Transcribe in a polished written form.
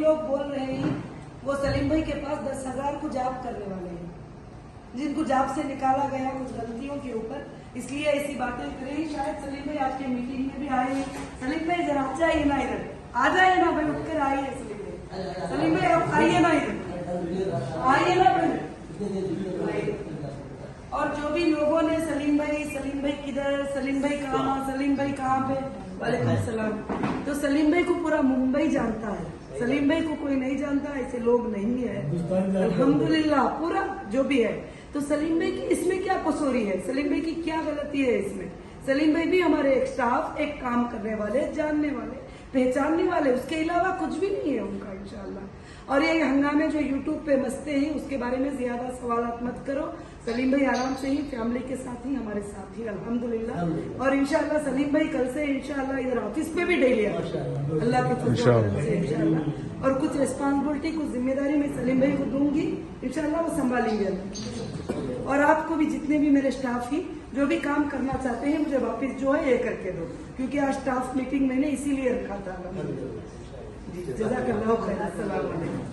लोग बोल रहे हैं वो सलीम भाई के पास 10,000 को जॉब करने वाले हैं, जिनको जॉब से निकाला गया कुछ गलतियों के ऊपर, इसलिए ऐसी बातें करें। शायद सलीम भाई आपके मीटिंग में भी आए हैं। सलीम भाई जरा जाइए ना इधर, आ जाइए ना भाई, उठकर आइए सलीम भाई। सलीम भाई आप आइए ना इधर, आइए ना भाई। और जो भी लोगों ने सलीम भाई किधर, सलीम भाई कहाँ पे, वालेकुम सलाम। तो सलीम भाई को पूरा मुंबई जानता है, सलीम भाई को कोई नहीं जानता, ऐसे लोग नहीं है अल्हम्दुलिल्लाह, पूरा जो भी है। तो सलीम भाई की इसमें क्या कसूरी है, सलीम भाई की क्या गलती है इसमें? सलीम भाई भी हमारे एक स्टाफ, एक काम करने वाले, जानने वाले, पहचानने वाले, उसके अलावा कुछ भी नहीं है उनका इंशाल्लाह। और ये हंगामे जो यूट्यूब पे मचते हैं उसके बारे में ज्यादा सवालात मत करो। सलीम भाई आराम से ही फैमिली के साथ ही हमारे साथ ही अल्हम्दुलिल्लाह। और इंशाल्लाह सलीम भाई कल से इंशाल्लाह इधर ऑफिस पे भी डेली अल्लाह के फजल से इंशाल्लाह। और कुछ रिस्पॉन्सिबिलिटी, कुछ जिम्मेदारी मैं सलीम भाई को दूंगी इंशाल्लाह, वो संभालेंगे। और आपको भी, जितने भी मेरे स्टाफ ही जो भी काम करना चाहते हैं, मुझे वापस जो है ये करके दो, क्योंकि आज स्टाफ मीटिंग मैंने इसीलिए रखा था। जी जज़ाकल्लाह खैर, अस्सलाम वालेकुम।